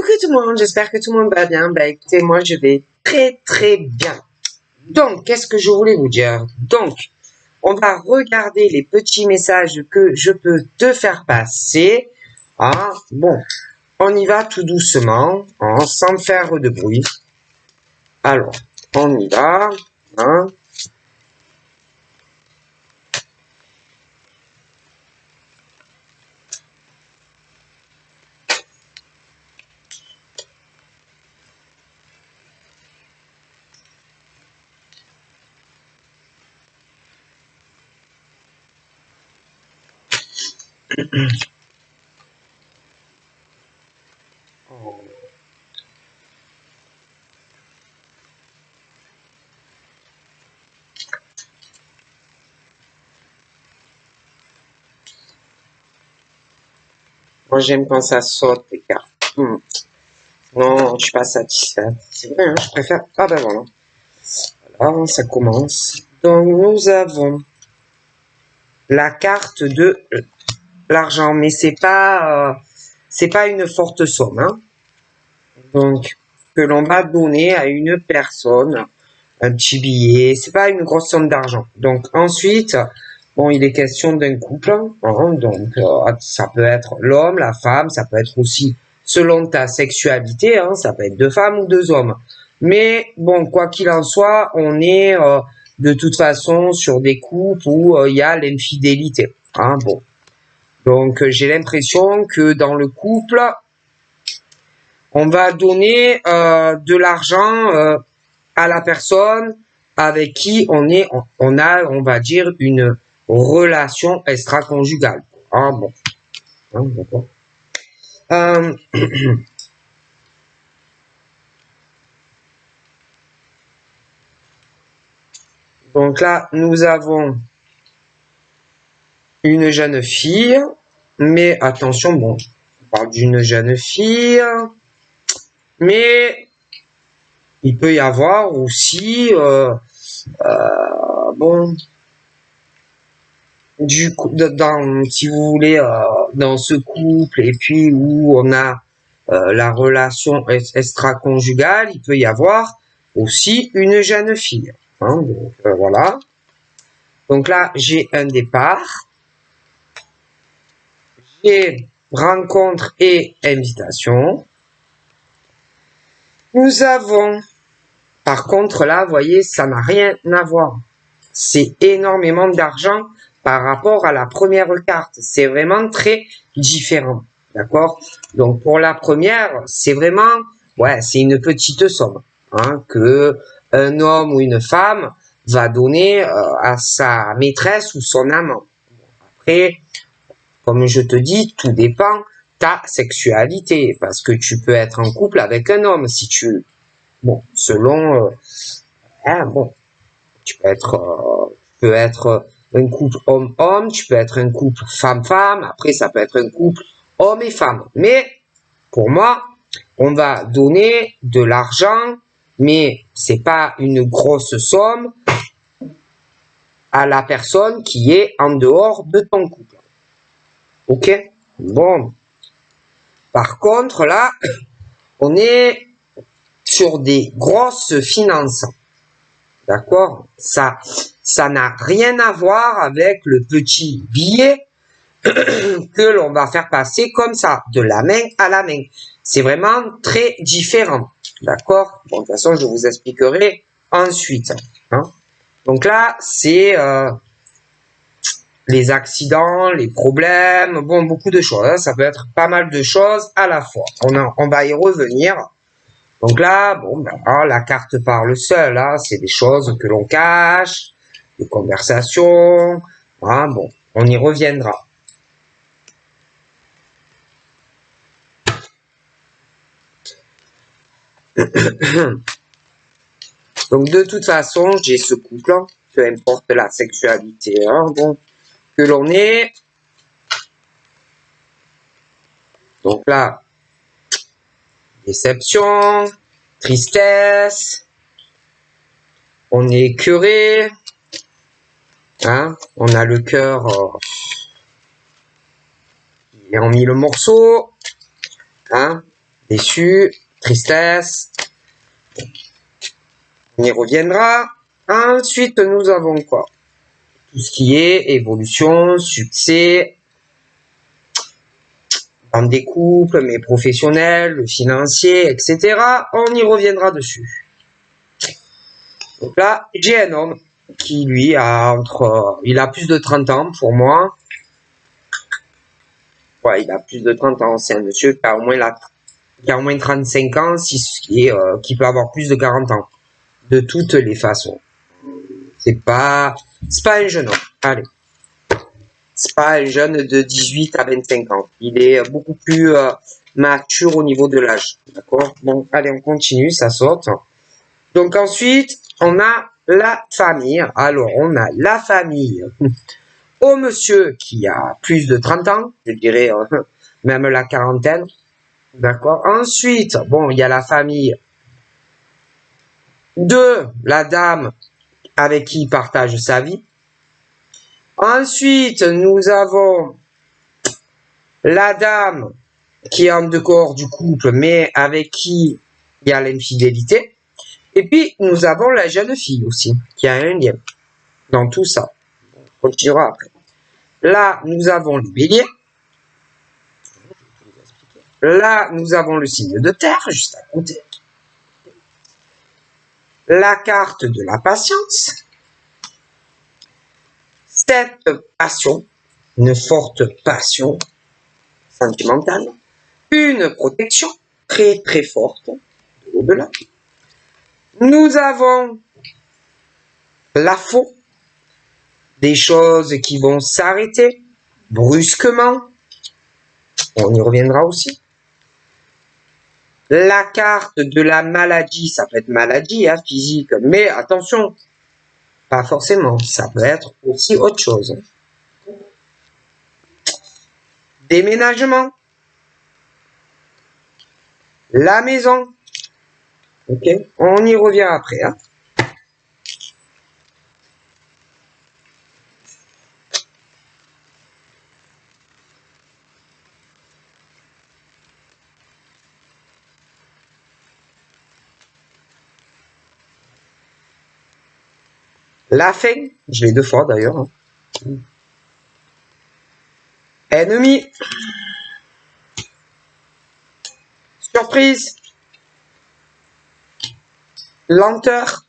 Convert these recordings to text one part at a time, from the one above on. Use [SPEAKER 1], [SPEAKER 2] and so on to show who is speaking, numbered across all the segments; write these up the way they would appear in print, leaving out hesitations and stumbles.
[SPEAKER 1] Coucou tout le monde, j'espère que tout le monde va bien. Bah écoutez, moi je vais très très bien. Donc, qu'est-ce que je voulais vous dire? Donc, on va regarder les petits messages que je peux te faire passer. Ah, bon, on y va tout doucement, hein, sans faire de bruit. Alors, on y va. Hein. Moi j'aime quand ça saute, les cartes. Non, je suis pas satisfait. C'est vrai, hein, je préfère. Ah ben voilà. Alors, ça commence. Donc, nous avons la carte de l'argent, mais c'est pas une forte somme, hein. Donc, que l'on va donner à une personne, un petit billet, c'est pas une grosse somme d'argent. Donc, ensuite, bon, il est question d'un couple, hein, donc ça peut être l'homme, la femme, ça peut être aussi selon ta sexualité, hein, ça peut être deux femmes ou deux hommes. Mais bon, quoi qu'il en soit, on est de toute façon sur des couples où il y a l'infidélité. Hein, bon. Donc j'ai l'impression que dans le couple, on va donner de l'argent à la personne avec qui on a, on va dire, une relation extra-conjugale. Ah bon. Hein, d'accord. Donc là, nous avons une jeune fille, mais attention, bon, on parle d'une jeune fille, mais il peut y avoir aussi, bon, du coup, si vous voulez, dans ce couple, et puis où on a la relation extra-conjugale, il peut y avoir aussi une jeune fille. Hein, donc, voilà. Donc là, j'ai un départ. J'ai rencontre et invitation. Nous avons, par contre, là, vous voyez, ça n'a rien à voir. C'est énormément d'argent par rapport à la première carte. C'est vraiment très différent. D'accord? Donc, pour la première, c'est vraiment, ouais, c'est une petite somme, hein, que un homme ou une femme va donner à sa maîtresse ou son amant. Après, comme je te dis, tout dépend ta sexualité, parce que tu peux être en couple avec un homme si tu, bon, selon, hein, bon, tu peux être un couple homme-homme, tu peux être un couple femme-femme, après ça peut être un couple homme et femme. Mais pour moi, on va donner de l'argent, mais c'est pas une grosse somme à la personne qui est en dehors de ton couple. Ok? Bon. Par contre, là, on est sur des grosses finances. D'accord? Ça n'a rien à voir avec le petit billet que l'on va faire passer comme ça, de la main à la main. C'est vraiment très différent. D'accord? Bon, de toute façon, je vous expliquerai ensuite. Hein? Donc là, c'est les accidents, les problèmes, bon, beaucoup de choses. Hein? Ça peut être pas mal de choses à la fois. On va y revenir. Donc là, bon, ben, la carte parle seule. Hein? C'est des choses que l'on cache, des conversations. Hein? Bon, on y reviendra. Donc de toute façon, j'ai ce couple, hein, peu importe la sexualité, hein, bon, que l'on est. Donc là, déception, tristesse, on est écœuré, hein, on a le cœur qui est en mille morceaux, hein. déçu, tristesse. On y reviendra. Ensuite, nous avons quoi? Tout ce qui est évolution, succès, dans des couples, mais professionnels, le financier, etc. On y reviendra dessus. Donc là, j'ai un homme qui, lui, il a plus de 30 ans pour moi. Ouais, il a plus de 30 ans. C'est un monsieur qui a au moins 35 ans, qui peut avoir plus de 40 ans. De toutes les façons. C'est pas un jeune homme. Allez. C'est pas un jeune de 18 à 25 ans. Il est beaucoup plus mature au niveau de l'âge. D'accord? Bon, allez, on continue, ça saute. Donc ensuite, on a la famille. Alors, on a la famille au monsieur qui a plus de 30 ans, je dirais même la quarantaine. D'accord? Ensuite, bon, il y a la famille de la dame avec qui il partage sa vie. Ensuite, nous avons la dame qui est en dehors du couple, mais avec qui il y a l'infidélité. Et puis, nous avons la jeune fille aussi, qui a un lien dans tout ça. On continuera après. Là, nous avons le bélier. Là, nous avons le signe de terre, juste à côté. La carte de la patience. Cette passion, une forte passion sentimentale, une protection très très forte de l'au-delà. Nous avons la faux, des choses qui vont s'arrêter brusquement. On y reviendra aussi. La carte de la maladie, ça peut être maladie physique, mais attention, pas forcément, ça peut être aussi autre chose. Déménagement. La maison. Ok, on y revient après. La fin, je l'ai 2 fois d'ailleurs. Ennemi. Surprise. Lenteur.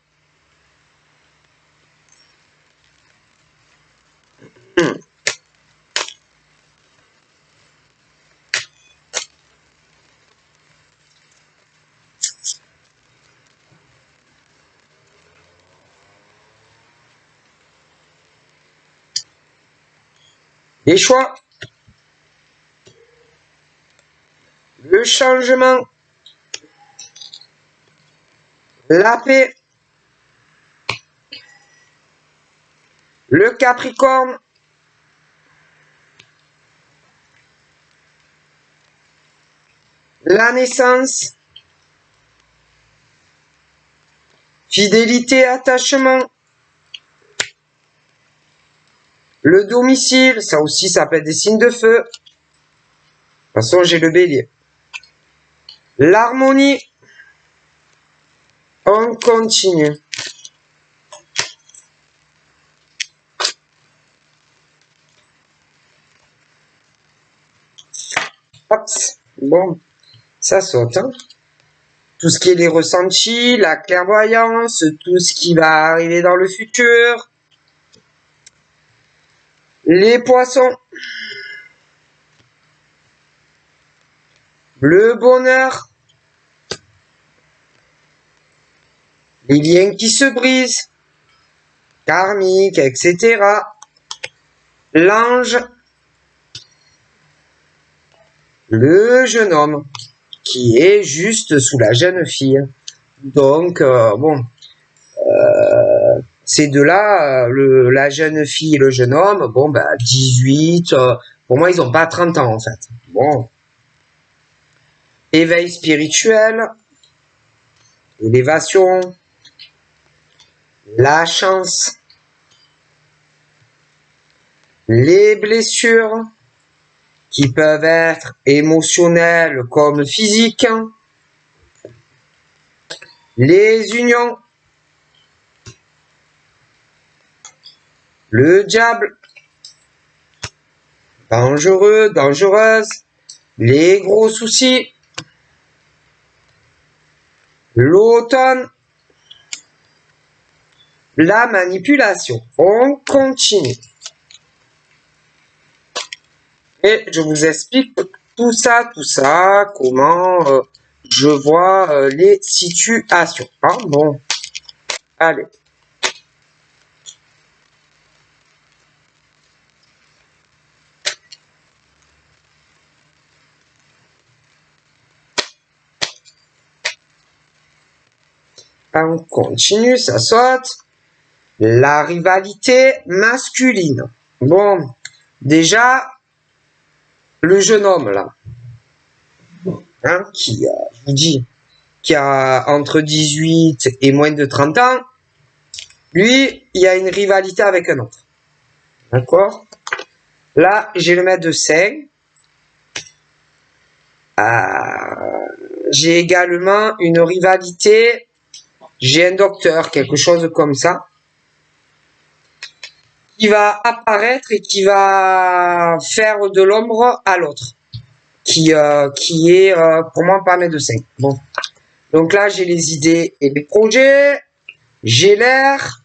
[SPEAKER 1] Les choix. Le changement. La paix. Le Capricorne. La naissance. Fidélité, attachement. Le domicile, ça aussi, ça peut être des signes de feu. De toute façon, j'ai le bélier. L'harmonie. On continue. Hop, bon, ça saute. Tout ce qui est les ressentis, la clairvoyance, tout ce qui va arriver dans le futur. Les poissons. Le bonheur. Les liens qui se brisent. Karmique, etc. L'ange. Le jeune homme qui est juste sous la jeune fille. Donc, bon, ces deux-là, la jeune fille et le jeune homme, bon, 18, pour moi, ils ont pas 30 ans, en fait. Bon. Éveil spirituel, élévation, la chance, les blessures, qui peuvent être émotionnelles comme physiques, les unions, le diable, dangereux, dangereuse, les gros soucis, l'automne, la manipulation. On continue. Et je vous explique tout ça, comment je vois les situations. Ah bon, allez. On continue, ça saute. La rivalité masculine. Bon, déjà, le jeune homme là, hein, qui, je vous dis, qui a entre 18 et moins de 30 ans, lui, il y a une rivalité avec un autre. D'accord? Là, j'ai le médecin. J'ai également une rivalité. J'ai un docteur, quelque chose comme ça, qui va apparaître et qui va faire de l'ombre à l'autre, qui est pour moi pas médecin. Bon. Donc là, j'ai les idées et les projets. J'ai l'air.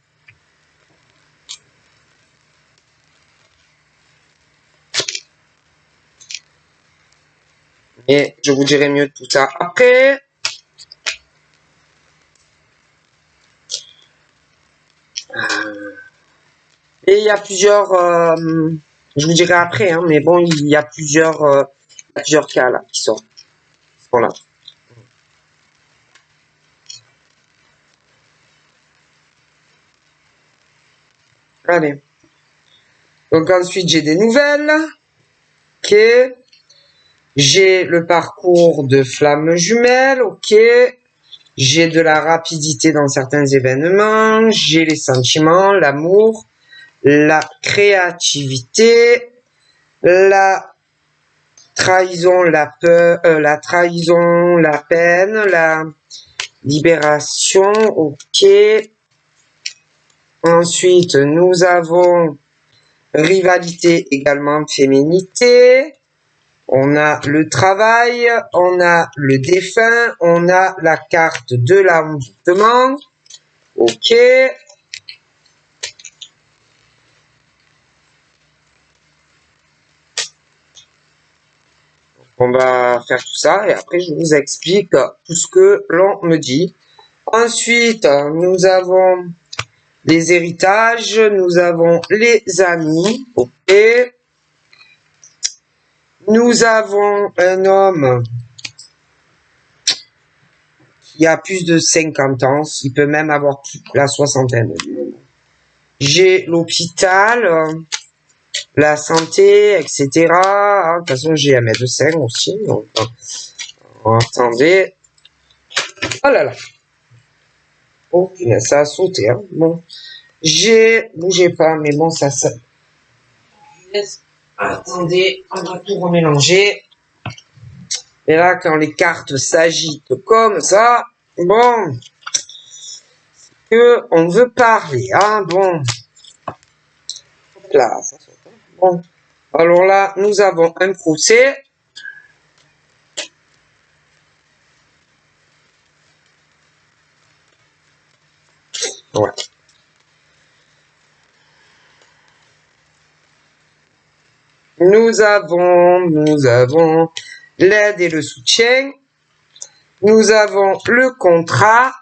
[SPEAKER 1] Et je vous dirai mieux tout ça après. Et il y a plusieurs, je vous dirai après, hein, mais bon, il y a plusieurs cas là qui sont là. Allez. Donc ensuite, j'ai des nouvelles. Ok. J'ai le parcours de flammes jumelles. Ok. J'ai de la rapidité dans certains événements. J'ai les sentiments, l'amour, la créativité, la trahison, la peur, la trahison, la peine, la libération. Ok. Ensuite, nous avons rivalité également féminité. On a le travail, on a le défunt, on a la carte de l'envoûtement. Ok. On va faire tout ça et après je vous explique tout ce que l'on me dit. Ensuite, nous avons les héritages, nous avons les amis. Ok. Nous avons un homme qui a plus de 50 ans, il peut même avoir la soixantaine. J'ai l'hôpital, la santé, etc. De toute façon, j'ai un médecin aussi. Donc, attendez. Oh là là. Oh, ça a sauté. Hein. Bon. Bougez pas, mais bon, ça. Attendez, on va tout remélanger. Et là, quand les cartes s'agitent comme ça, bon, que on veut parler, hein, bon. Là, ça saute. Bon. Alors là, nous avons un procès. Ouais. Nous avons l'aide et le soutien. Nous avons le contrat.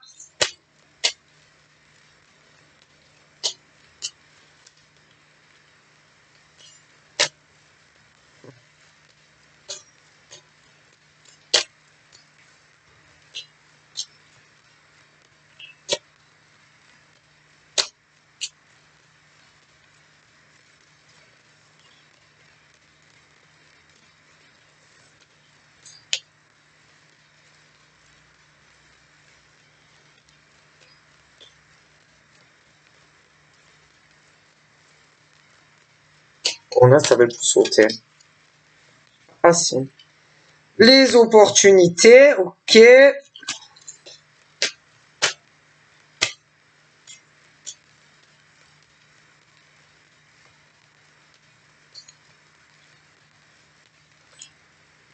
[SPEAKER 1] Bon, là, ça va plus sauter. façon. Les opportunités, ok.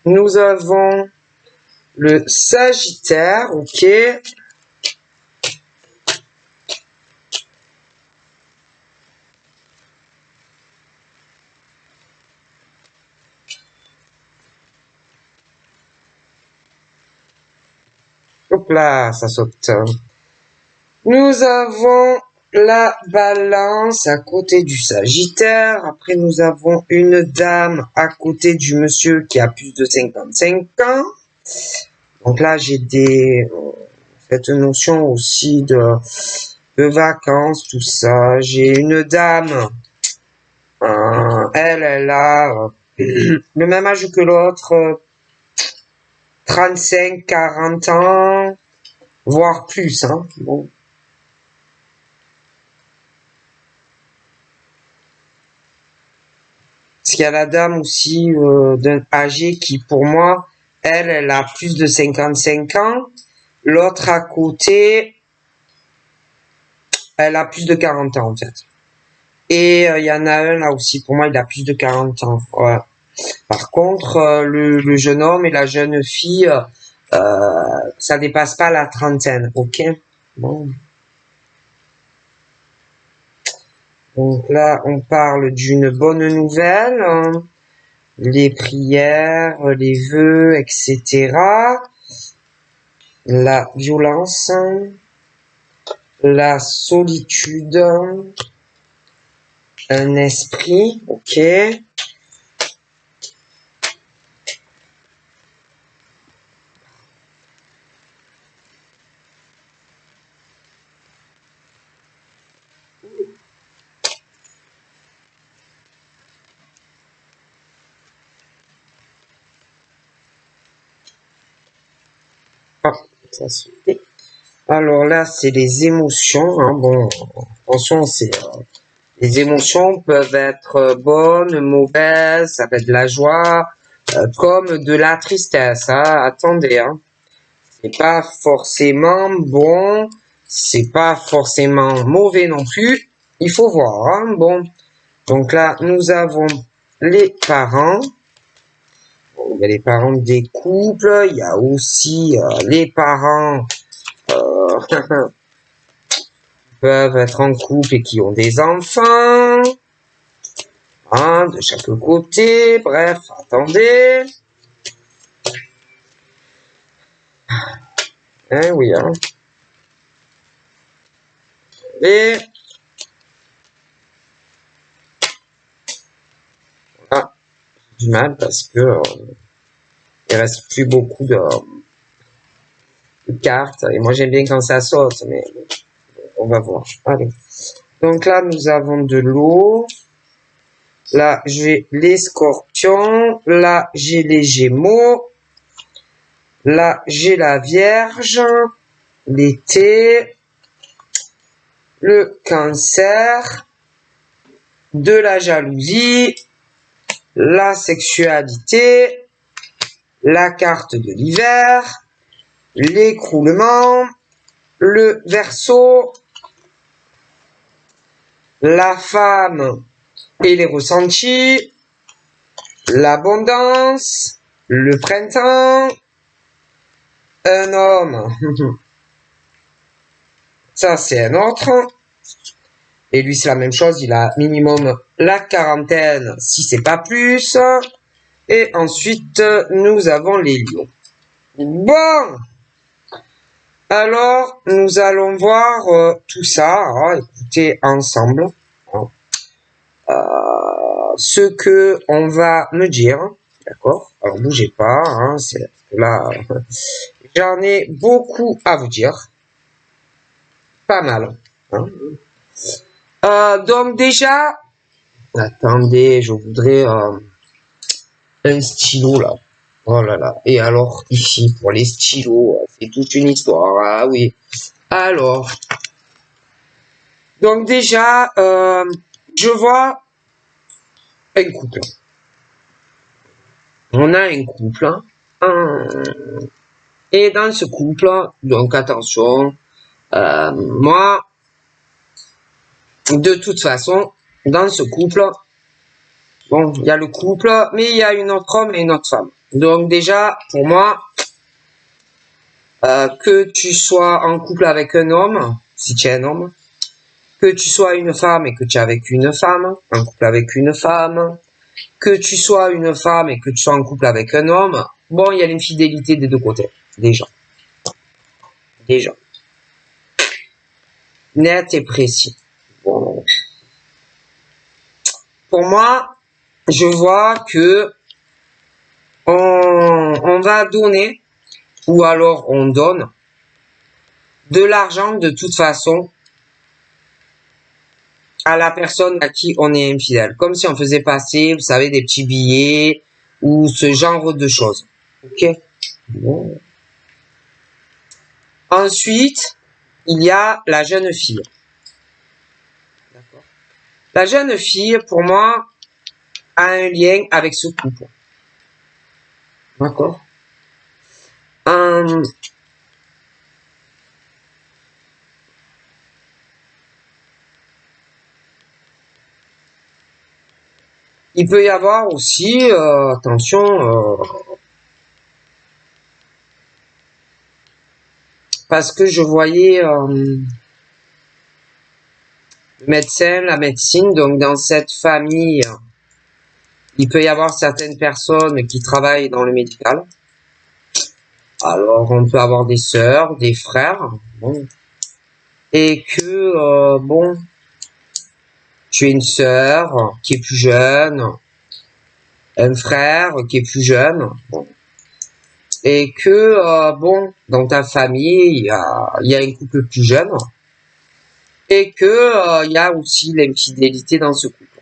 [SPEAKER 1] Nous avons le Sagittaire, ok. Hop là, ça saute. Nous avons la Balance à côté du Sagittaire. Après, nous avons une dame à côté du monsieur qui a plus de 55 ans. Donc là, j'ai cette notion aussi de vacances, tout ça. J'ai une dame. Elle a le même âge que l'autre. 35, 40 ans, voire plus, hein. Bon. Parce qu'il y a la dame aussi d'un âgé qui, pour moi, elle a plus de 55 ans. L'autre à côté, elle a plus de 40 ans, en fait. Et il y en a un là aussi, pour moi, il a plus de 40 ans. Ouais. Par contre, le jeune homme et la jeune fille, ça dépasse pas la trentaine, ok? Bon. Donc là, on parle d'une bonne nouvelle, hein. Les prières, les vœux, etc. La violence, la solitude, un esprit, ok. Ah, ça se fait. Alors là, c'est les émotions, hein. Bon, attention, les émotions peuvent être bonnes, mauvaises, ça peut être de la joie, comme de la tristesse, hein. Attendez, hein. C'est pas forcément bon, c'est pas forcément mauvais non plus. Il faut voir, hein. Bon, donc là, nous avons les parents. Bon, il y a les parents des couples, il y a aussi les parents peuvent être en couple et qui ont des enfants, hein, de chaque côté. Bref, attendez. Hein, oui, hein. Et ah, j'ai du mal parce que il reste plus beaucoup de cartes et moi j'aime bien quand ça saute, mais on va voir. Allez. Donc là, nous avons de l'eau. Là, j'ai les scorpions. Là, j'ai les gémeaux. Là, j'ai la Vierge. L'été. Le cancer. De la jalousie. La sexualité. La carte de l'hiver. L'écroulement. Le Verseau. La femme et les ressentis, l'abondance, le printemps, un homme, ça c'est un autre, et lui c'est la même chose, il a minimum la quarantaine, si c'est pas plus, et ensuite nous avons les lions. Bon, alors nous allons voir tout ça, hein, écoutez ensemble. Ce que on va me dire, d'accord? Alors bougez pas, hein, c'est là, j'en ai beaucoup à vous dire, pas mal. Hein. Donc déjà, attendez, je voudrais un stylo là. Oh là là. Et alors ici pour les stylos, c'est toute une histoire. Ah oui. Alors, donc déjà, je vois un couple. On a un couple. Et dans ce couple, donc attention, moi, de toute façon, dans ce couple, bon, il y a le couple, mais il y a une autre homme et une autre femme. Donc déjà, pour moi, que tu sois en couple avec un homme, si tu es un homme, que tu sois une femme et que tu es avec une femme, en couple avec une femme, que tu sois une femme et que tu sois en couple avec un homme, bon, il y a l'infidélité des deux côtés, déjà. Déjà. Net et précis. Bon. Pour moi, je vois que on va donner, ou alors on donne, de l'argent de toute façon à la personne à qui on est infidèle. Comme si on faisait passer, vous savez, des petits billets ou ce genre de choses. Ok. Bon. Ensuite, il y a la jeune fille. D'accord. La jeune fille, pour moi, a un lien avec ce couple. D'accord. Il peut y avoir aussi, attention, parce que je voyais le médecin, la médecine, donc dans cette famille, il peut y avoir certaines personnes qui travaillent dans le médical. Alors, on peut avoir des sœurs, des frères, bon, et que, bon, tu es une sœur qui est plus jeune, un frère qui est plus jeune, bon, et que, bon, dans ta famille, il y a un couple plus jeune, et que, il y a aussi l'infidélité dans ce couple.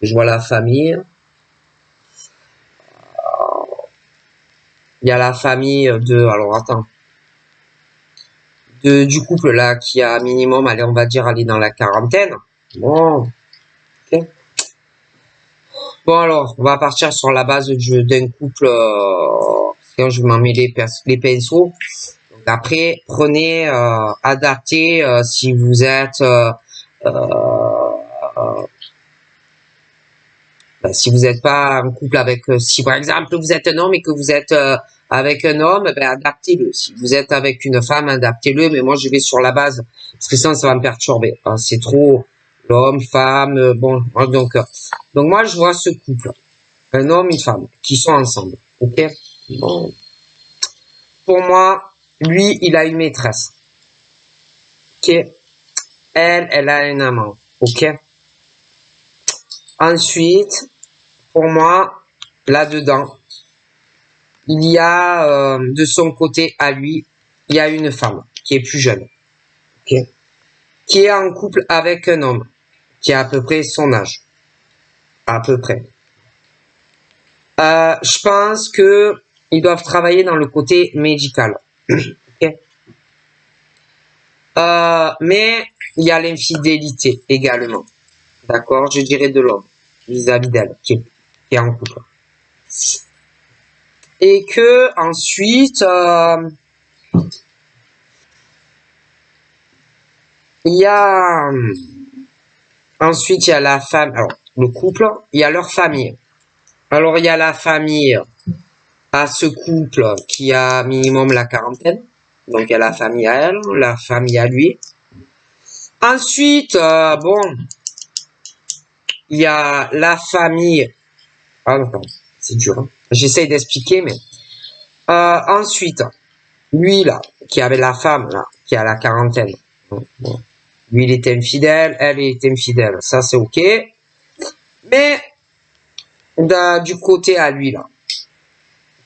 [SPEAKER 1] Je vois la famille, il y a la famille de, alors attends, du couple là qui a minimum, allez, on va dire, aller dans la quarantaine. Bon, ok. Bon alors, on va partir sur la base d'un couple. Sinon, je vais m'en mêler les pinceaux. Donc après, prenez, adaptez si vous êtes, si vous n'êtes pas en couple avec, si par exemple vous êtes un homme et que vous êtes avec un homme, ben adaptez-le. Si vous êtes avec une femme, adaptez-le. Mais moi, je vais sur la base parce que sinon, ça va me perturber. Hein, c'est trop l'homme, femme, bon. Donc moi, je vois ce couple, un homme, une femme, qui sont ensemble. Ok. Bon. Pour moi, lui, il a une maîtresse. Ok. Elle a un amant. Ok. Ensuite, pour moi, là-dedans, il y a de son côté à lui, il y a une femme qui est plus jeune, okay, qui est en couple avec un homme qui a à peu près son âge, à peu près. Je pense que ils doivent travailler dans le côté médical. Okay. Mais il y a l'infidélité également, d'accord, je dirais de l'homme vis-à-vis d'elle qui est en couple. Et que ensuite, il y a ensuite il y a la femme, alors le couple, il y a leur famille. Alors il y a la famille à ce couple qui a minimum la quarantaine, donc il y a la famille à elle, la famille à lui. Ensuite, bon, il y a la famille. Ah non, c'est dur. Hein. J'essaye d'expliquer, mais ensuite, lui là, qui avait la femme là, qui a la quarantaine. Bon. Lui, il était infidèle, elle était infidèle. Ça, c'est ok. Mais du côté à lui, là,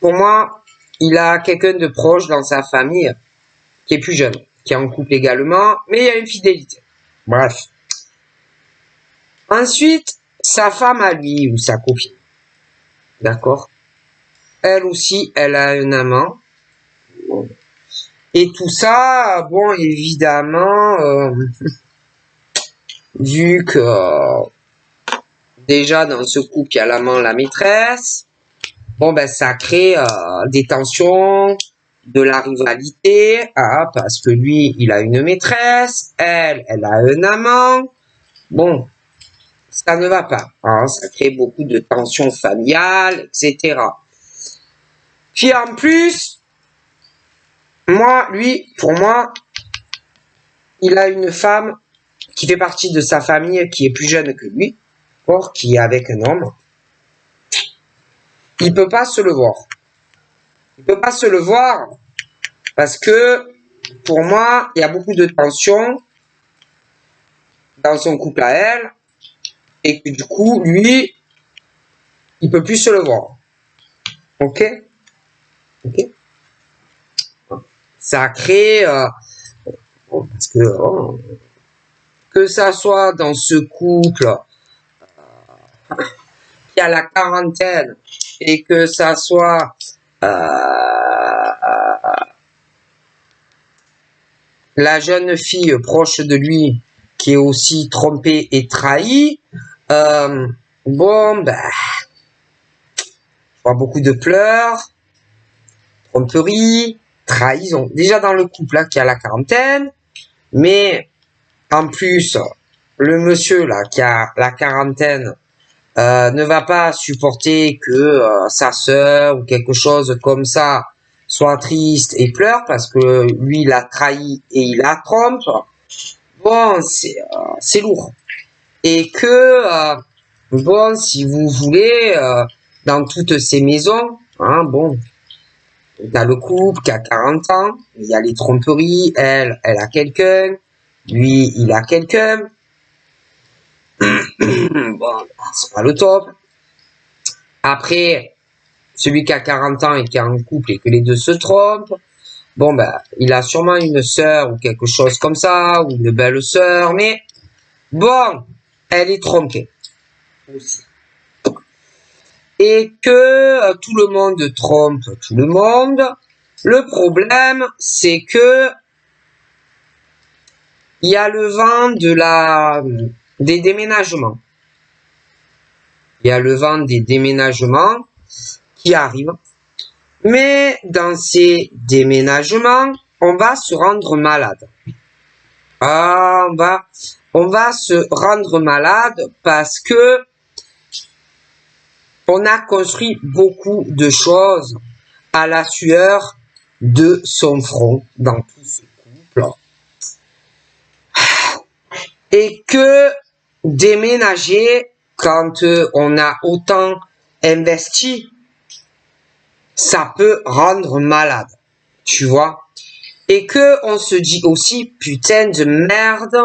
[SPEAKER 1] pour moi, il a quelqu'un de proche dans sa famille qui est plus jeune, qui est en couple également, mais il y a une fidélité. Bref. Ensuite, sa femme à lui, ou sa copine. D'accord? Elle aussi, elle a un amant. Et tout ça, bon, évidemment, vu que déjà dans ce couple, il y a l'amant, la maîtresse, Bon, ben, ça crée des tensions, de la rivalité, parce que lui, il a une maîtresse, elle a un amant. Bon, ça ne va pas. Hein, ça crée beaucoup de tensions familiales, etc. Puis en plus, pour moi, il a une femme qui fait partie de sa famille qui est plus jeune que lui, or qui est avec un homme. Il peut pas se le voir. Il peut pas se le voir parce que pour moi, il y a beaucoup de tensions dans son couple à elle et que du coup, lui, il peut plus se le voir. Ok? Ok? Ça crée parce que ça soit dans ce couple qui a la quarantaine et que ça soit la jeune fille proche de lui qui est aussi trompée et trahie, bon, ben, je vois beaucoup de pleurs, tromperie, trahison. Déjà dans le couple là qui a la quarantaine, mais en plus, le monsieur là qui a la quarantaine ne va pas supporter que sa sœur ou quelque chose comme ça soit triste et pleure parce que lui il a trahi et il la trompe. Bon, c'est lourd. Et que bon, si vous voulez, dans toutes ces maisons, hein, bon, il y a le couple qui a 40 ans, il y a les tromperies, elle a quelqu'un, lui, il a quelqu'un. Bon, c'est pas le top. Après, celui qui a 40 ans et qui est en couple et que les deux se trompent, bon, ben, il a sûrement une sœur ou quelque chose comme ça, ou une belle sœur, mais bon, elle est trompée aussi. Et que tout le monde trompe tout le monde. Le problème, c'est que il y a le vent des déménagements. Il y a le vent des déménagements qui arrive. Mais dans ces déménagements, on va se rendre malade. Ah, on va se rendre malade parce que on a construit beaucoup de choses à la sueur de son front dans tous ces couples. Et que déménager quand on a autant investi, ça peut rendre malade, tu vois. Et que on se dit aussi, putain de merde,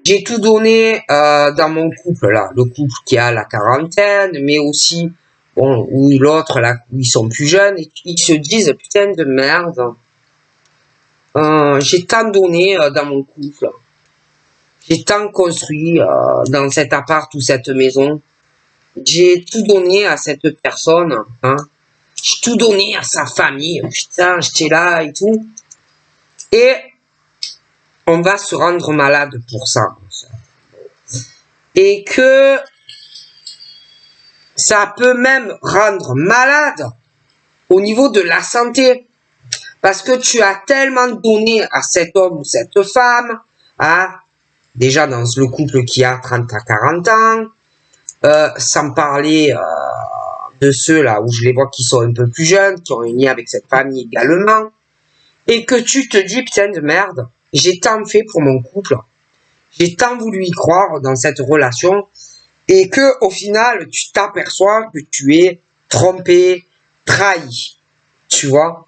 [SPEAKER 1] j'ai tout donné dans mon couple là, le couple qui a la quarantaine, mais aussi bon, ou l'autre là, où ils sont plus jeunes, et ils se disent putain de merde, j'ai tant donné dans mon couple, j'ai tant construit dans cet appart ou cette maison, j'ai tout donné à cette personne, hein, j'ai tout donné à sa famille, putain, j'étais là et tout, et on va se rendre malade pour ça. Et que ça peut même rendre malade au niveau de la santé. Parce que tu as tellement donné à cet homme ou cette femme, hein, déjà dans le couple qui a 30 à 40 ans, sans parler de ceux là où je les vois qui sont un peu plus jeunes, qui ont un lien avec cette famille également, et que tu te dis, putain de merde, j'ai tant fait pour mon couple, j'ai tant voulu y croire dans cette relation, et que au final, tu t'aperçois que tu es trompé, trahi, tu vois.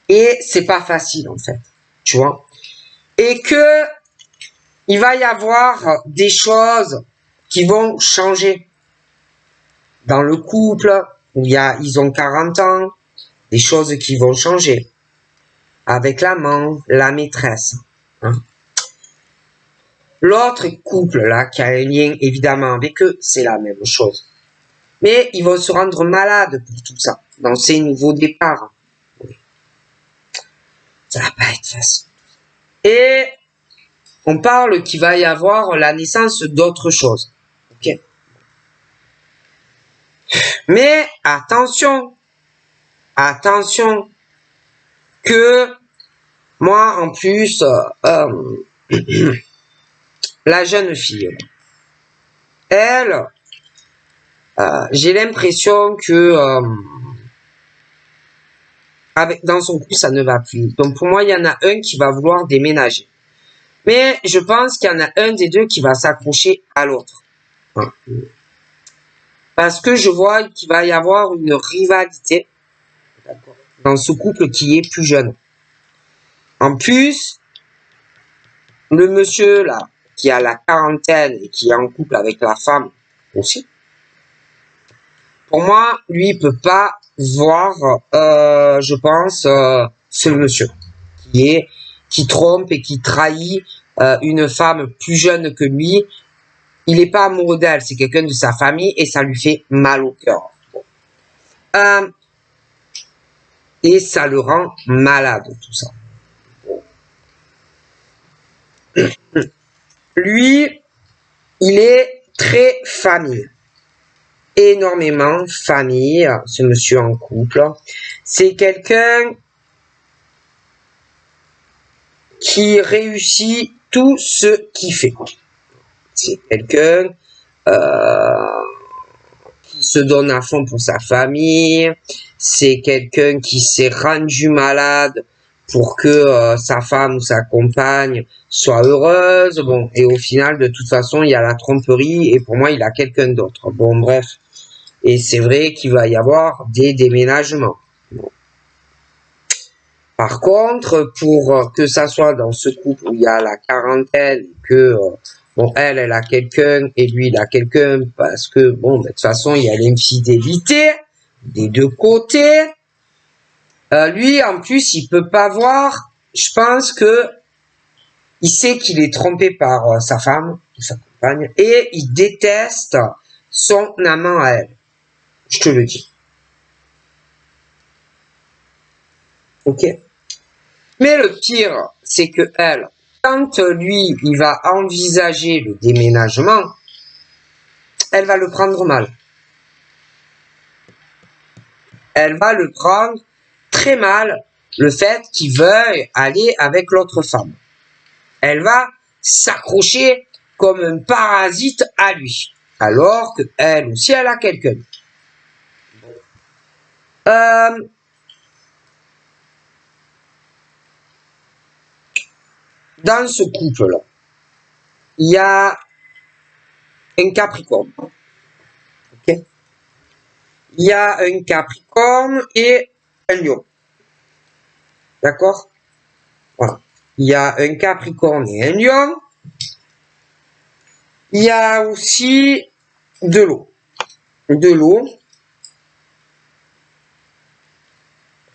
[SPEAKER 1] Et c'est pas facile en fait, tu vois. Et que il va y avoir des choses qui vont changer dans le couple où ils ont 40 ans, des choses qui vont changer avec l'amant, la maîtresse. Hein. L'autre couple là qui a un lien évidemment avec eux, c'est la même chose. Mais ils vont se rendre malades pour tout ça, dans ces nouveaux départs. Oui. Ça va pas être facile. Et on parle qu'il va y avoir la naissance d'autres choses. Ok. Mais attention, attention, que moi en plus, la jeune fille, elle, j'ai l'impression que dans son couple, ça ne va plus. Donc pour moi, il y en a un qui va vouloir déménager. Mais je pense qu'il y en a un des deux qui va s'accrocher à l'autre. Parce que je vois qu'il va y avoir une rivalité dans ce couple qui est plus jeune. En plus, le monsieur là, qui a la quarantaine et qui est en couple avec la femme aussi, pour moi, lui, il peut pas voir, je pense, ce monsieur qui trompe et qui trahit une femme plus jeune que lui. Il n'est pas amoureux d'elle, c'est quelqu'un de sa famille et ça lui fait mal au cœur. Et ça le rend malade, tout ça. Lui, il est très famille. Énormément famille, ce monsieur en couple. C'est quelqu'un qui réussit tout ce qu'il fait. C'est quelqu'un qui se donne à fond pour sa famille. C'est quelqu'un qui s'est rendu malade pour que sa femme ou sa compagne soit heureuse. Bon, et au final, de toute façon, il y a la tromperie et pour moi, il a quelqu'un d'autre. Bon, bref. Et c'est vrai qu'il va y avoir des déménagements. Bon. Par contre, pour que ça soit dans ce couple où il y a la quarantaine, que bon, elle a quelqu'un et lui, il a quelqu'un, parce que bon, de toute façon, il y a l'infidélité des deux côtés. Lui, en plus, il peut pas voir. Je pense que il sait qu'il est trompé par sa femme, sa compagne, et il déteste son amant à elle. Je te le dis. Ok? Mais le pire, c'est que elle, quand lui, il va envisager le déménagement, elle va le prendre mal. Elle va le prendre très mal, le fait qu'il veuille aller avec l'autre femme. Elle va s'accrocher comme un parasite à lui, alors que elle aussi, elle a quelqu'un. Dans ce couple-là, il y a un Capricorne. Okay? Il y a un Capricorne et un Lion. D'accord? Voilà. Il y a un Capricorne et un Lion. Il y a aussi de l'eau. De l'eau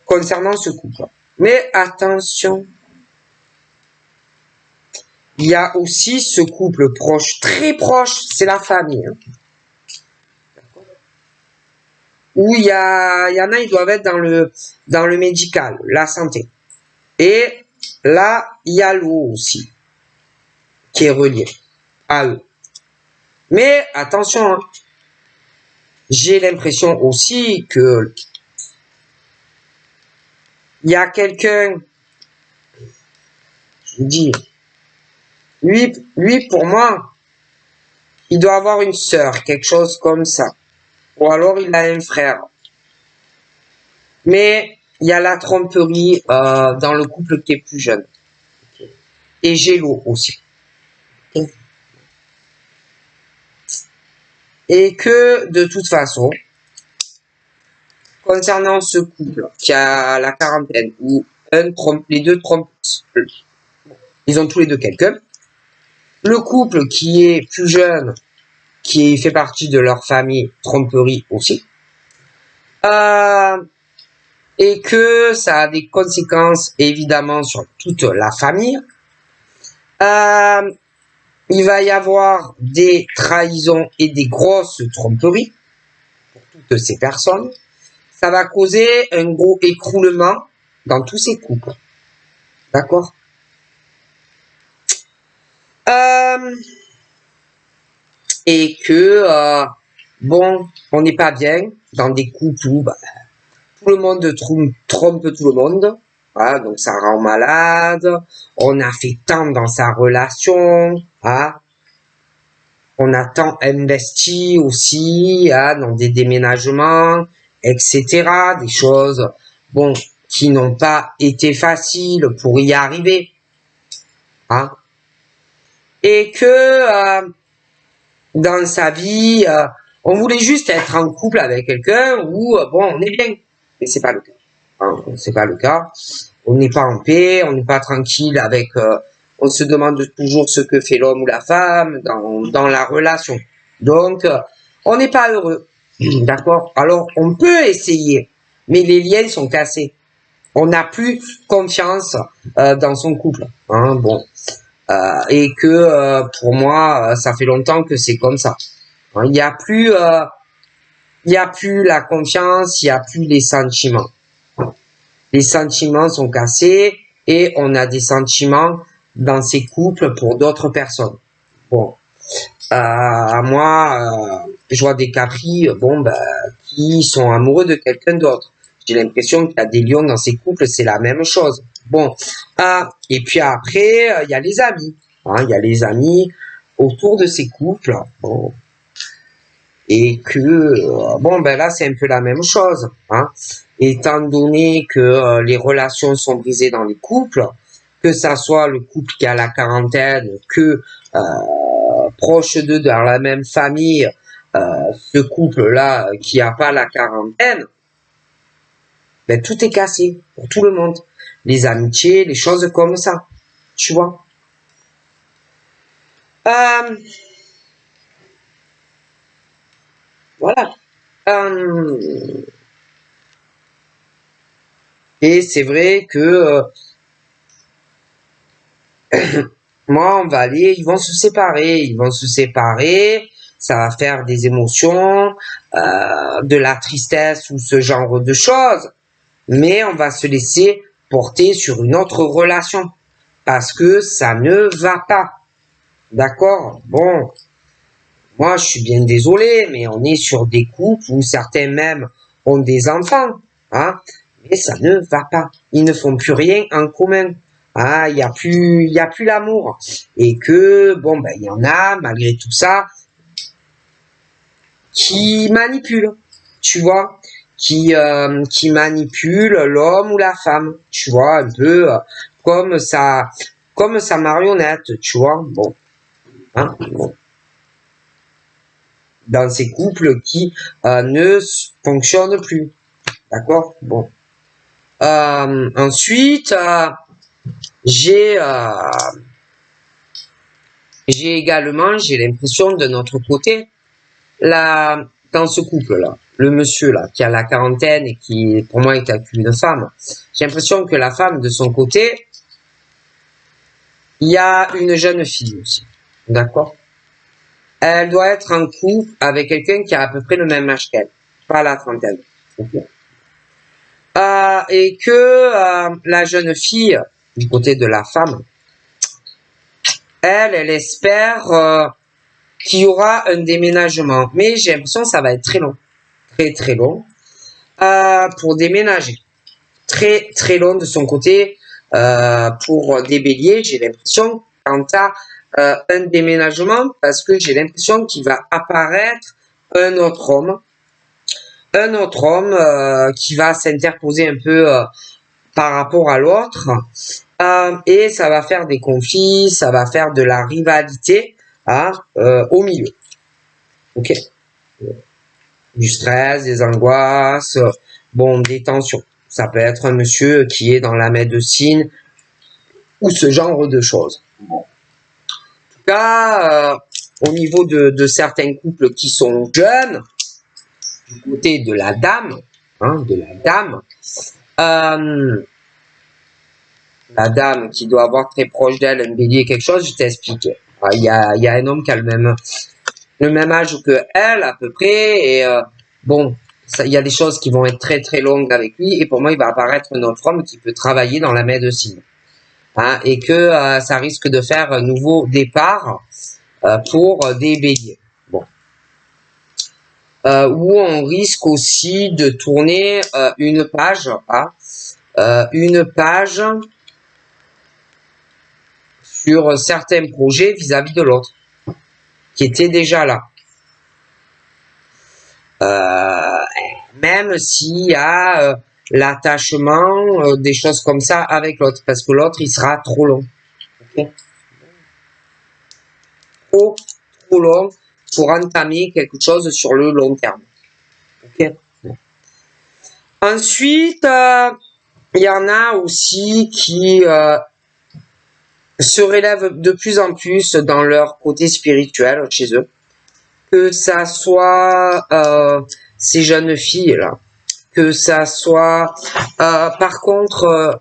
[SPEAKER 1] concernant ce couple. Mais attention, il y a aussi ce couple proche, très proche, c'est la famille. Hein. Où il y en a, ils doivent être dans le médical, la santé. Et là, il y a l'eau aussi, qui est reliée à eux. Mais attention, hein, j'ai l'impression aussi que il y a quelqu'un, je vous dis, lui, pour moi, il doit avoir une sœur, quelque chose comme ça. Ou alors il a un frère. Mais il y a la tromperie dans le couple qui est plus jeune. Et j'ai l'eau aussi. Et que, de toute façon, concernant ce couple qui a la quarantaine, où les deux trompent, ils ont tous les deux quelqu'un. Le couple qui est plus jeune, qui fait partie de leur famille, tromperie aussi. Et que ça a des conséquences évidemment sur toute la famille. Il va y avoir des trahisons et des grosses tromperies pour toutes ces personnes. Ça va causer un gros écroulement dans tous ces couples. D'accord? Et que bon, on n'est pas bien dans des couples où tout le monde trompe tout le monde. Voilà, donc ça rend malade. On a fait tant dans sa relation. Hein, on a tant investi aussi dans des déménagements, etc. Des choses, bon, qui n'ont pas été faciles pour y arriver. Hein, et que dans sa vie, on voulait juste être en couple avec quelqu'un où, bon, on est bien. Mais c'est pas le cas. Hein, c'est pas le cas. On n'est pas en paix, on n'est pas tranquille avec... on se demande toujours ce que fait l'homme ou la femme dans la relation. Donc, on n'est pas heureux. D'accord? Alors, on peut essayer, mais les liens sont cassés. On n'a plus confiance dans son couple. Hein, bon. Et que pour moi, ça fait longtemps que c'est comme ça. Hein, il n'y a plus la confiance, il n'y a plus les sentiments. Les sentiments sont cassés et on a des sentiments dans ces couples pour d'autres personnes. Bon, moi, je vois des capris, qui sont amoureux de quelqu'un d'autre. J'ai l'impression qu'il y a des lions dans ces couples, c'est la même chose. Bon, et puis après, il y a les amis. Hein, il y a les amis autour de ces couples. Bon, et que, là, c'est un peu la même chose. Hein, étant donné que les relations sont brisées dans les couples, que ça soit le couple qui a la quarantaine, que proche d'eux dans la même famille, ce couple-là qui a pas la quarantaine, tout est cassé pour tout le monde. Les amitiés, les choses comme ça, tu vois. Voilà. Et c'est vrai que moi, on va aller, ils vont se séparer, ça va faire des émotions, de la tristesse ou ce genre de choses, mais on va se laisser porter sur une autre relation, parce que ça ne va pas. D'accord? Bon, moi, je suis bien désolé, mais on est sur des couples où certains même ont des enfants, hein, mais ça ne va pas. Ils ne font plus rien en commun. Ah, il y a plus l'amour. Et que, il y en a, malgré tout ça, qui manipulent, tu vois, qui manipulent l'homme ou la femme, tu vois, un peu comme sa marionnette, tu vois, bon, hein, bon. Dans ces couples qui ne fonctionnent plus, d'accord, bon. Ensuite, j'ai également, j'ai l'impression de notre côté, dans ce couple-là, le monsieur-là, qui a la quarantaine et qui, pour moi, est avec une femme, j'ai l'impression que la femme, de son côté, il y a une jeune fille aussi, d'accord? Elle doit être en couple avec quelqu'un qui a à peu près le même âge qu'elle, pas la trentaine, okay. Et que la jeune fille, du côté de la femme, elle espère qu'il y aura un déménagement. Mais j'ai l'impression que ça va être très long. Très, très long. Pour déménager. Très, très long de son côté. Pour des béliers, j'ai l'impression, quant à un déménagement, parce que j'ai l'impression qu'il va apparaître un autre homme. Un autre homme qui va s'interposer un peu par rapport à l'autre. Et ça va faire des conflits, ça va faire de la rivalité au milieu. Ok. Du stress, des angoisses, des tensions. Ça peut être un monsieur qui est dans la médecine ou ce genre de choses. En tout cas, au niveau de certains couples qui sont jeunes, du côté de la dame, la dame qui doit avoir très proche d'elle un bélier quelque chose, je t'explique. Il y a un homme qui a le même âge que elle à peu près, et il y a des choses qui vont être très très longues avec lui, et pour moi il va apparaître un autre homme qui peut travailler dans la médecine, et que ça risque de faire un nouveau départ pour des béliers. Bon. où on risque aussi de tourner une page, sur certains projets vis-à-vis de l'autre, qui était déjà là. Même s'il y a l'attachement, des choses comme ça avec l'autre, parce que l'autre, il sera trop long. Okay, trop long pour entamer quelque chose sur le long terme. Okay. Ensuite, il y en a aussi qui se relèvent de plus en plus dans leur côté spirituel chez eux. Que ça soit ces jeunes filles là, que ça soit par contre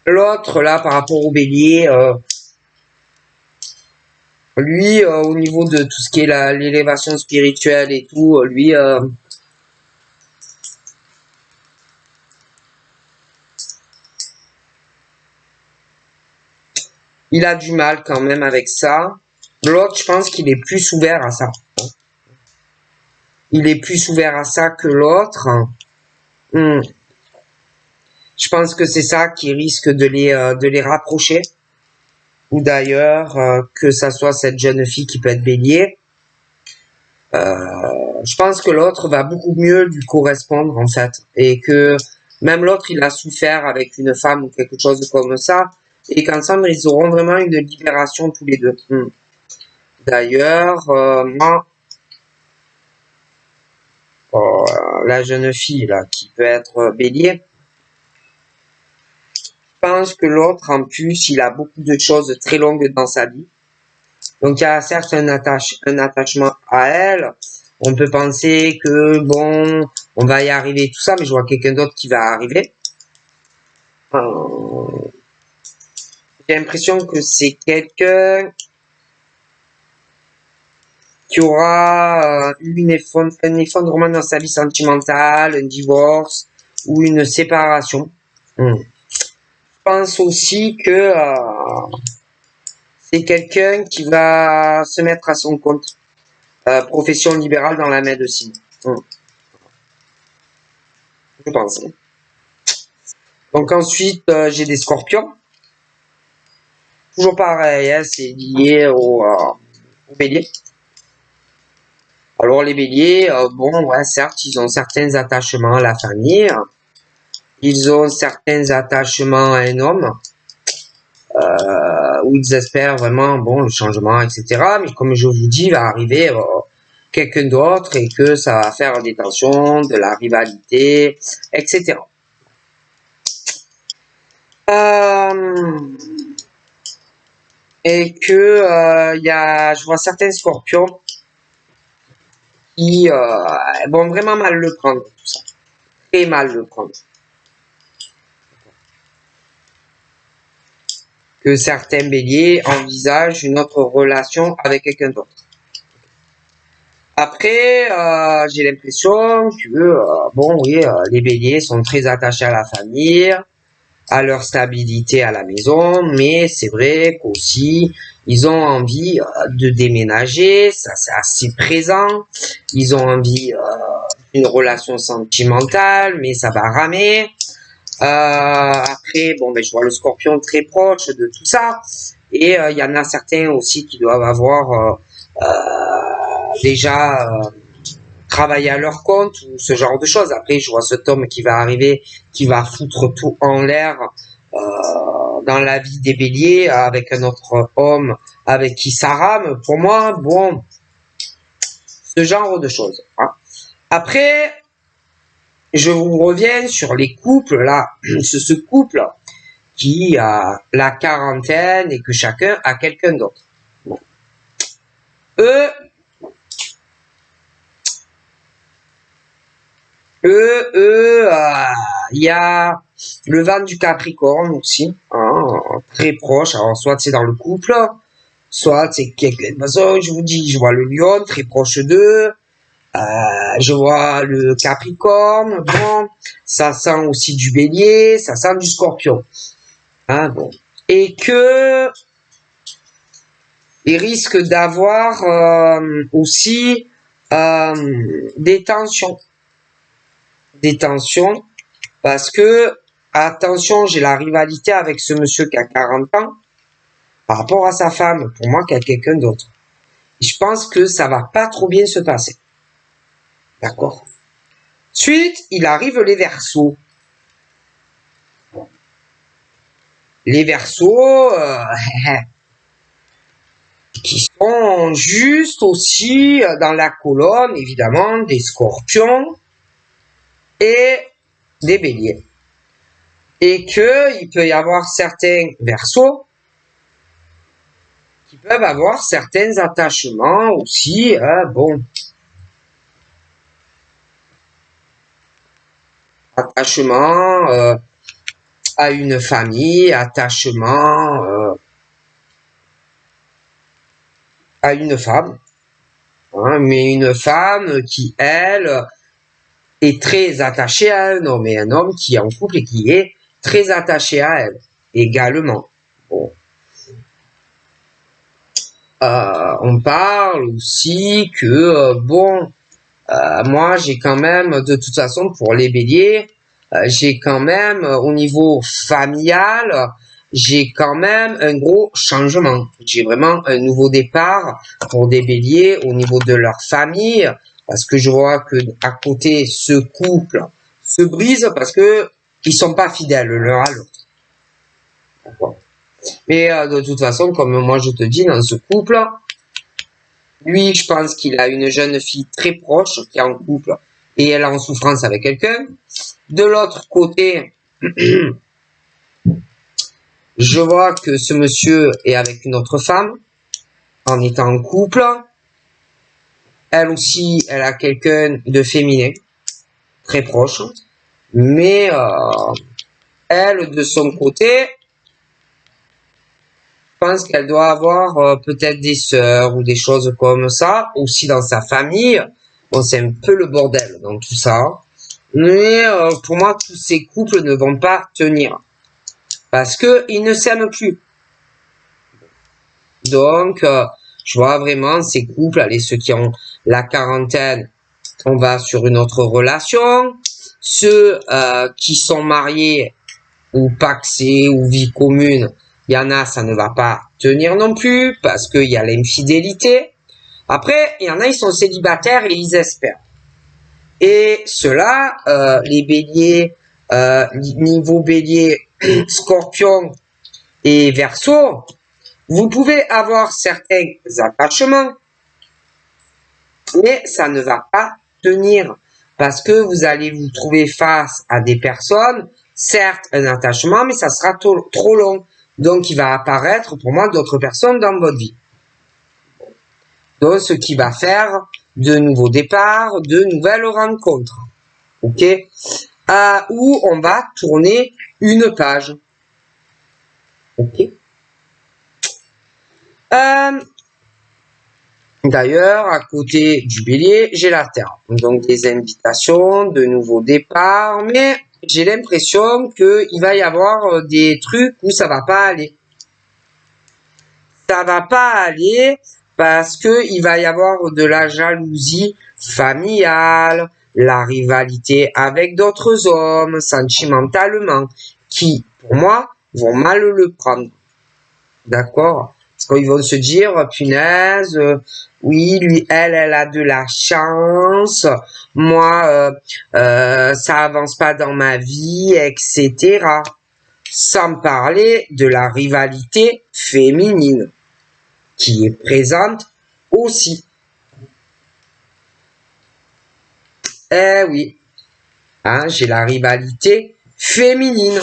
[SPEAKER 1] l'autre là par rapport au bélier, lui au niveau de tout ce qui est l'élévation spirituelle et tout, lui il a du mal quand même avec ça. L'autre, je pense qu'il est plus ouvert à ça. Il est plus ouvert à ça que l'autre. Je pense que c'est ça qui risque de les rapprocher. Ou d'ailleurs, que ça soit cette jeune fille qui peut être bélier. Je pense que l'autre va beaucoup mieux lui correspondre en fait. Et que même l'autre, il a souffert avec une femme ou quelque chose comme ça. Et qu'ensemble, ils auront vraiment une libération tous les deux. D'ailleurs, moi, la jeune fille là qui peut être bélier, je pense que l'autre en plus il a beaucoup de choses très longues dans sa vie, donc il y a certes un attachement à elle. On peut penser que bon, on va y arriver tout ça, mais je vois quelqu'un d'autre qui va arriver. J'ai l'impression que c'est quelqu'un qui aura eu un effondrement dans sa vie sentimentale, un divorce ou une séparation. Je pense aussi que c'est quelqu'un qui va se mettre à son compte. Profession libérale dans la médecine. Je pense. Donc ensuite, j'ai des scorpions. Toujours pareil, hein, c'est lié au bélier. Alors les béliers, bon, ouais, certes, ils ont certains attachements à la famille. Ils ont certains attachements à un homme. Où ils espèrent vraiment bon le changement, etc. Mais comme je vous dis, il va arriver quelqu'un d'autre et que ça va faire des tensions, de la rivalité, etc. Et que je vois certains scorpions qui vont vraiment mal le prendre, tout ça. Très mal le prendre. Que certains béliers envisagent une autre relation avec quelqu'un d'autre. Après, j'ai l'impression que, bon, oui, les béliers sont très attachés à la famille, à leur stabilité à la maison, mais c'est vrai qu'aussi, ils ont envie de déménager, ça c'est assez présent. Ils ont envie d'une relation sentimentale, mais ça va ramer. Après, bon, ben, je vois le scorpion très proche de tout ça. Et il y en a certains aussi qui doivent avoir déjà travailler à leur compte ou ce genre de choses. Après, je vois cet homme qui va arriver, qui va foutre tout en l'air dans la vie des béliers avec un autre homme avec qui ça rame. Pour moi, bon, ce genre de choses. Hein. Après, je vous reviens sur les couples là, ce couple qui a la quarantaine et que chacun a quelqu'un d'autre. Bon. Eux, il y a le vent du Capricorne aussi, hein, très proche. Alors, soit c'est dans le couple, soit c'est quelque chose, je vous dis, je vois le lion très proche d'eux, je vois le Capricorne, bon, ça sent aussi du bélier, ça sent du scorpion. Hein, bon. Et que il risque d'avoir aussi Des tensions. Des tensions. Parce que, attention, j'ai la rivalité avec ce monsieur qui a 40 ans par rapport à sa femme, pour moi, qui a quelqu'un d'autre. Je pense que ça va pas trop bien se passer. D'accord? Ensuite, il arrive les Verseaux. Les Verseaux, qui sont juste aussi dans la colonne, évidemment, des Scorpions et des Béliers. Et que il peut y avoir certains Verseaux qui peuvent avoir certains attachements aussi, attachement à une famille, attachement à une femme, hein, mais une femme qui, elle, est très attachée à un homme, et un homme qui est en couple et qui est très attaché à elle, également. Bon. On parle aussi que, moi, j'ai quand même, de toute façon, pour les béliers, j'ai quand même, au niveau familial, j'ai quand même un gros changement. J'ai vraiment un nouveau départ pour des béliers au niveau de leur famille, parce que je vois que à côté, ce couple se brise parce que ils sont pas fidèles l'un à l'autre. D'accord. Mais de toute façon, comme moi je te dis, dans ce couple, lui, je pense qu'il a une jeune fille très proche qui est en couple et elle est en souffrance avec quelqu'un. De l'autre côté, je vois que ce monsieur est avec une autre femme en étant en couple. Elle aussi, elle a quelqu'un de féminin, très proche. Mais elle, de son côté, je pense qu'elle doit avoir peut-être des sœurs ou des choses comme ça, aussi dans sa famille. Bon, c'est un peu le bordel dans tout ça. Mais pour moi, tous ces couples ne vont pas tenir. Parce que ils ne s'aiment plus. Donc, je vois vraiment ces couples, allez, ceux qui ont la quarantaine, on va sur une autre relation. Ceux qui sont mariés ou pacsés ou vie commune, il y en a, ça ne va pas tenir non plus parce qu'il y a l'infidélité. Après, il y en a, ils sont célibataires et ils espèrent. Et ceux-là, les béliers, niveau bélier, scorpion et verseau, vous pouvez avoir certains attachements, mais ça ne va pas tenir parce que vous allez vous trouver face à des personnes, certes un attachement, mais ça sera trop long. Donc, il va apparaître pour moi d'autres personnes dans votre vie. Donc, ce qui va faire de nouveaux départs, de nouvelles rencontres. Ok? Où on va tourner une page. Ok? D'ailleurs, à côté du bélier, j'ai la terre. Donc, des invitations, de nouveaux départs, mais j'ai l'impression qu'il va y avoir des trucs où ça va pas aller. Ça va pas aller parce que il va y avoir de la jalousie familiale, la rivalité avec d'autres hommes, sentimentalement, qui, pour moi, vont mal le prendre. D'accord? Parce qu'ils vont se dire, punaise, oui, lui, elle a de la chance, moi, ça avance pas dans ma vie, etc. Sans parler de la rivalité féminine qui est présente aussi. Eh oui, hein, j'ai la rivalité féminine.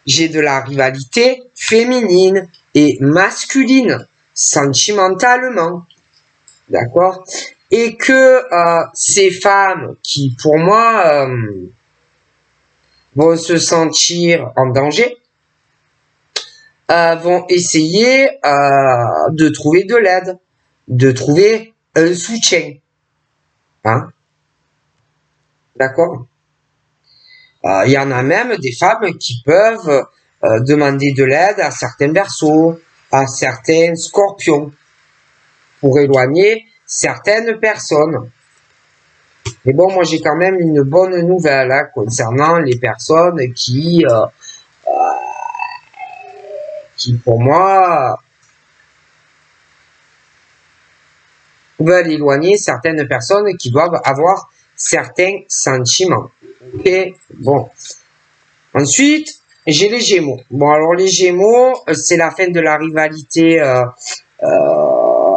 [SPEAKER 1] J'ai de la rivalité féminine et masculine, sentimentalement. D'accord? Et que ces femmes qui, pour moi, vont se sentir en danger, vont essayer de trouver de l'aide, de trouver un soutien. Hein? D'accord? Il y en a même des femmes qui peuvent demander de l'aide à certains verseaux, à certains scorpions, pour éloigner certaines personnes. Mais bon, moi j'ai quand même une bonne nouvelle hein, concernant les personnes qui pour moi veulent éloigner certaines personnes qui doivent avoir certains sentiments. Ok, bon. Ensuite, j'ai les Gémeaux. Bon, alors les Gémeaux, c'est la fin de la rivalité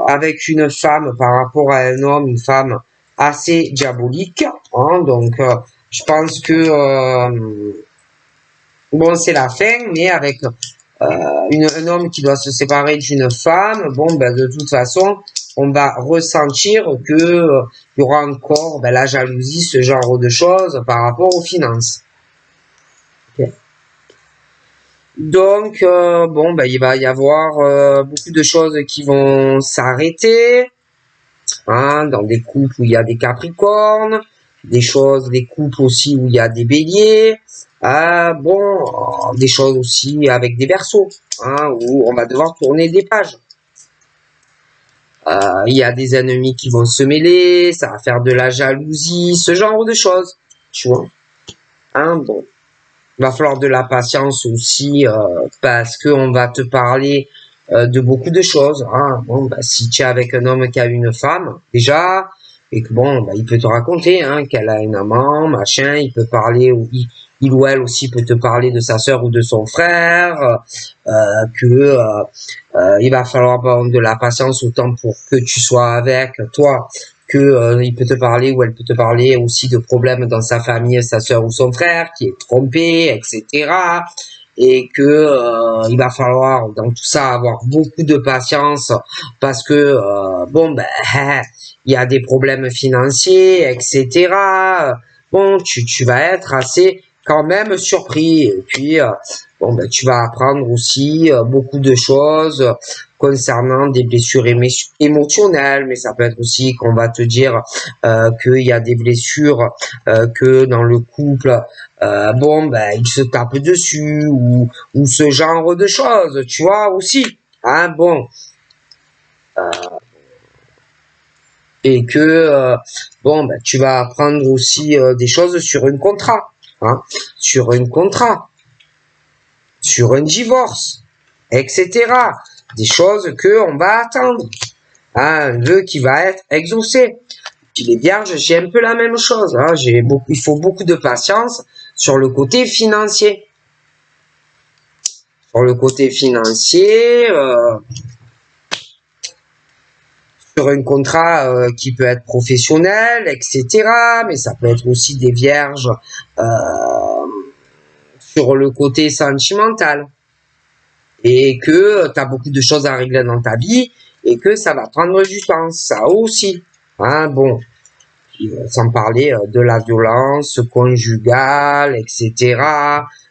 [SPEAKER 1] avec une femme par rapport à un homme, une femme assez diabolique. Hein, donc, je pense que bon, c'est la fin, mais avec un homme qui doit se séparer d'une femme, bon, ben, de toute façon, on va ressentir que il y aura encore la jalousie, ce genre de choses par rapport aux finances. Okay. Donc, bon, il va y avoir beaucoup de choses qui vont s'arrêter, hein, dans des couples où il y a des Capricornes, des couples aussi où il y a des Béliers, bon, des choses aussi avec des Verseaux, hein, où on va devoir tourner des pages. Il y a des ennemis qui vont se mêler, ça va faire de la jalousie, ce genre de choses, tu vois. Hein, bon. Il va falloir de la patience aussi, parce qu'on va te parler de beaucoup de choses. Hein. Bon, si tu es avec un homme qui a une femme, déjà, et que bon, il peut te raconter hein, qu'elle a un amant, machin, il peut parler, ou il ou elle aussi peut te parler de sa sœur ou de son frère, il va falloir de la patience autant pour que tu sois avec toi, que il peut te parler ou elle peut te parler aussi de problèmes dans sa famille, sa sœur ou son frère qui est trompé, etc. Et que il va falloir dans tout ça avoir beaucoup de patience parce que bon il y a des problèmes financiers, etc. Bon, tu vas être assez quand même surpris. Et puis bon tu vas apprendre aussi beaucoup de choses concernant des blessures émotionnelles, mais ça peut être aussi qu'on va te dire qu'il y a des blessures que dans le couple, bon, il se tape dessus ou ce genre de choses, tu vois aussi. Hein, bon. Et que bon, tu vas apprendre aussi des choses sur un contrat, hein, sur un contrat, sur un divorce, etc. Des choses que on va attendre. Hein, un vœu qui va être exaucé. Puis les vierges, j'ai un peu la même chose. Hein, il faut beaucoup de patience sur le côté financier. Sur le côté financier, sur un contrat qui peut être professionnel, etc. Mais ça peut être aussi des vierges sur le côté sentimental. Et que tu as beaucoup de choses à régler dans ta vie et que ça va prendre du temps. Ça aussi. Hein, bon. Sans parler de la violence conjugale, etc.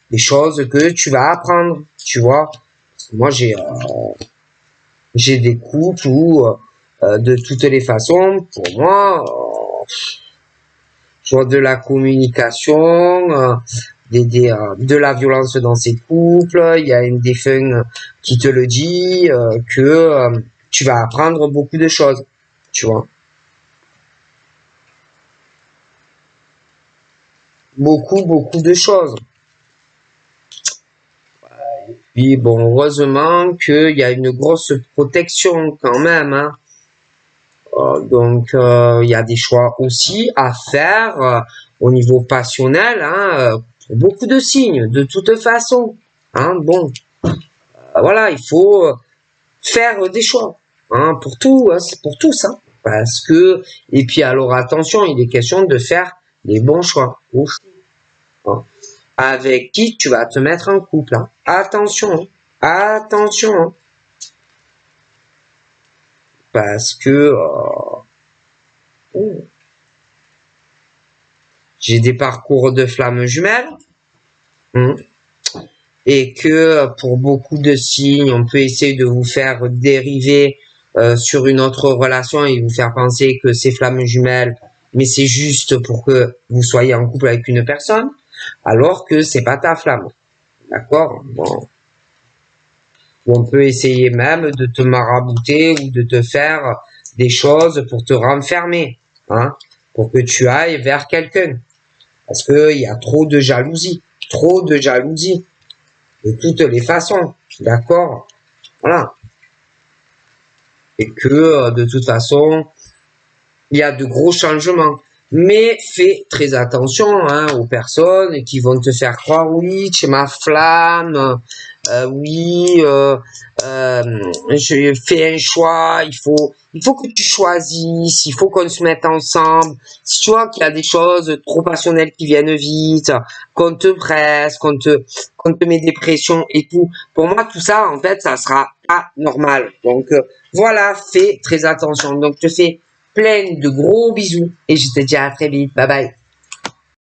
[SPEAKER 1] Des choses que tu vas apprendre, tu vois. Moi, j'ai des couples où, de toutes les façons, pour moi, je vois de la communication, de la violence dans ces couples. Il y a un défunt qui te le dit, que tu vas apprendre beaucoup de choses, tu vois. Beaucoup de choses. Et puis bon, heureusement qu'il y a une grosse protection quand même. Hein. Donc il y a des choix aussi à faire au niveau passionnel hein, pour beaucoup de signes, de toute façon. Hein, bon, voilà, il faut faire des choix hein, pour tout, hein, c'est pour tout ça. Parce que et puis alors attention, il est question de faire les bons choix. Hein. Avec qui tu vas te mettre en couple. Hein. Attention, attention. Hein. Parce que j'ai des parcours de flammes jumelles. Hein, et que pour beaucoup de signes, on peut essayer de vous faire dériver sur une autre relation et vous faire penser que c'est flammes jumelles, mais c'est juste pour que vous soyez en couple avec une personne, alors que c'est pas ta flamme. D'accord? Bon. On peut essayer même de te marabouter ou de te faire des choses pour te renfermer, hein, pour que tu ailles vers quelqu'un. Parce qu'il y a trop de jalousie, de toutes les façons, d'accord? Voilà. Et que, de toute façon, il y a de gros changements. Mais fais très attention hein, aux personnes qui vont te faire croire oui, tu es ma flamme, oui, je fais un choix, il faut que tu choisisses, il faut qu'on se mette ensemble. Si tu vois qu'il y a des choses trop passionnelles qui viennent vite, qu'on te presse, qu'on te met des pressions et tout, pour moi tout ça en fait ça sera pas normal. Donc voilà, fais très attention. Donc je te fais plein de gros bisous et je te dis à très vite. Bye bye.